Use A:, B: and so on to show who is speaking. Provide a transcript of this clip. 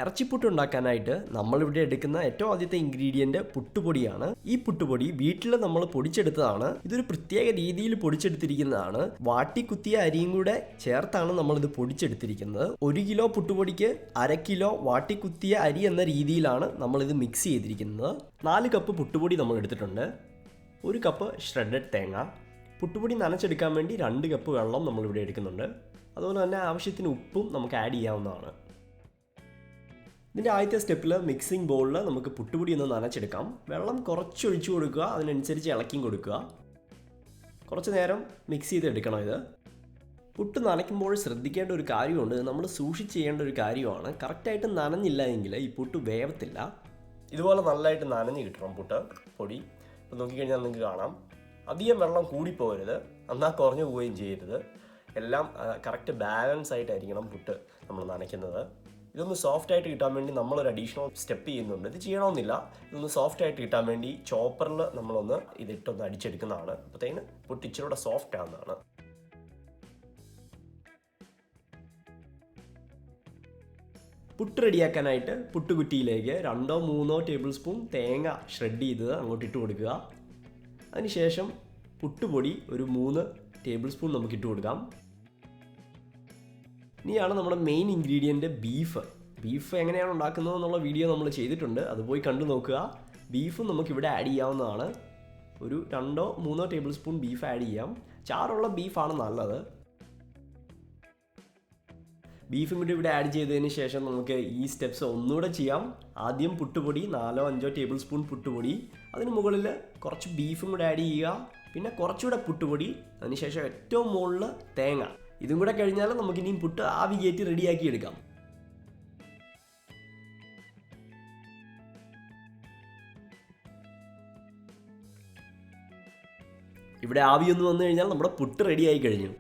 A: ഇറച്ചിപ്പുട്ട് ഉണ്ടാക്കാനായിട്ട് നമ്മളിവിടെ എടുക്കുന്ന ഏറ്റവും ആദ്യത്തെ ഇൻഗ്രീഡിയൻറ്റ് പുട്ടുപൊടിയാണ്. ഈ പുട്ടുപൊടി വീട്ടിൽ നമ്മൾ പൊടിച്ചെടുത്തതാണ്. ഇതൊരു പ്രത്യേക രീതിയിൽ പൊടിച്ചെടുത്തിരിക്കുന്നതാണ്. വാട്ടിക്കുത്തിയ അരിയും കൂടെ ചേർത്താണ് നമ്മളിത് പൊടിച്ചെടുത്തിരിക്കുന്നത്. 1 കിലോ പുട്ടുപൊടിക്ക് 1/2 കിലോ വാട്ടിക്കുത്തിയ അരി എന്ന രീതിയിലാണ് നമ്മളിത് മിക്സ് ചെയ്തിരിക്കുന്നത്. 4 കപ്പ് പുട്ടുപൊടി നമ്മൾ എടുത്തിട്ടുണ്ട്. 1 കപ്പ് ഷ്രെഡഡ് തേങ്ങ. പുട്ടുപൊടി നനച്ചെടുക്കാൻ വേണ്ടി 2 കപ്പ് വെള്ളം നമ്മളിവിടെ എടുക്കുന്നുണ്ട്. അതുപോലെ തന്നെ ആവശ്യത്തിന് ഉപ്പും നമുക്ക് ആഡ് ചെയ്യാവുന്നതാണ്. ഇതിൻ്റെ ആദ്യത്തെ സ്റ്റെപ്പിൽ മിക്സിംഗ് ബൗളിൽ നമുക്ക് പുട്ടുപൊടി ഒന്ന് നനച്ചെടുക്കാം. വെള്ളം കുറച്ച് ഒഴിച്ചു കൊടുക്കുക, അതിനനുസരിച്ച് ഇളക്കിയും കൊടുക്കുക. കുറച്ച് നേരം മിക്സ് ചെയ്തെടുക്കണം. ഇത് പുട്ട് നനയ്ക്കുമ്പോൾ ശ്രദ്ധിക്കേണ്ട ഒരു കാര്യമുണ്ട്, നമ്മൾ സൂക്ഷിച്ച് ചെയ്യേണ്ട ഒരു കാര്യമാണ്. കറക്റ്റായിട്ട് നനഞ്ഞില്ല എങ്കിൽ ഈ പുട്ട് വേവത്തില്ല. ഇതുപോലെ നല്ലതായിട്ട് നനഞ്ഞ് കിട്ടണം പുട്ട് പൊടി. ഇപ്പോൾ നോക്കിക്കഴിഞ്ഞാൽ നിങ്ങൾക്ക് കാണാം, അധികം വെള്ളം കൂടിപ്പോകരുത്, എന്നാൽ കുറഞ്ഞു പോവുകയും ചെയ്യരുത്. എല്ലാം കറക്റ്റ് ബാലൻസ് ആയിട്ടായിരിക്കണം പുട്ട് നമ്മൾ നനയ്ക്കുന്നത്. ഇതൊന്ന് സോഫ്റ്റ് ആയിട്ട് കിട്ടാൻ വേണ്ടി നമ്മളൊരു അഡീഷണൽ സ്റ്റെപ്പ് ചെയ്യുന്നുണ്ട്. ഇത് ചെയ്യണമെന്നില്ല, ഇതൊന്ന് സോഫ്റ്റ് ആയിട്ട് കിട്ടാൻ വേണ്ടി ചോപ്പറിൽ നമ്മളൊന്ന് ഇതിട്ടൊന്ന് അടിച്ചെടുക്കുന്നതാണ്. അപ്പോഴത്തേന് പുട്ട് ഇച്ചിരൂടെ സോഫ്റ്റ് ആവുന്നതാണ്. പുട്ട് റെഡിയാക്കാനായിട്ട് പുട്ടുകുറ്റിയിലേക്ക് 2-3 ടേബിൾ സ്പൂൺ തേങ്ങ ഷ്രെഡ് ചെയ്തത് അങ്ങോട്ട് ഇട്ട് കൊടുക്കുക. അതിനുശേഷം പുട്ടുപൊടി ഒരു 3 ടേബിൾ സ്പൂൺ നമുക്ക് ഇട്ട് കൊടുക്കാം. ഇനിയാണ് നമ്മുടെ മെയിൻ ഇൻഗ്രീഡിയൻറ്റ് ബീഫ് എങ്ങനെയാണ് ഉണ്ടാക്കുന്നത് എന്നുള്ള വീഡിയോ നമ്മൾ ചെയ്തിട്ടുണ്ട്, അത് പോയി കണ്ടു നോക്കുക. ബീഫും നമുക്കിവിടെ ആഡ് ചെയ്യാവുന്നതാണ്. ഒരു 2-3 ടേബിൾ സ്പൂൺ ബീഫ് ആഡ് ചെയ്യാം. ചാറുള്ള ബീഫാണ് നല്ലത്. ബീഫും കൂടി ഇവിടെ ആഡ് ചെയ്തതിന് ശേഷം നമുക്ക് ഈ സ്റ്റെപ്സ് ഒന്നുകൂടെ ചെയ്യാം. ആദ്യം പുട്ടുപൊടി 4-5 ടേബിൾ സ്പൂൺ പുട്ടുപൊടി, അതിന് മുകളിൽ കുറച്ച് ബീഫും കൂടെ ആഡ് ചെയ്യുക. പിന്നെ കുറച്ചുകൂടെ പുട്ടുപൊടി, അതിനുശേഷം ഏറ്റവും മുകളിൽ തേങ്ങ. ഇതും കൂടെ കഴിഞ്ഞാൽ നമുക്കിനിയും പുട്ട് ആവി കയറ്റി റെഡിയാക്കി എടുക്കാം. ഇവിടെ ആവി ഒന്ന് വന്നു കഴിഞ്ഞാൽ നമ്മുടെ പുട്ട് റെഡിയായി കഴിഞ്ഞു.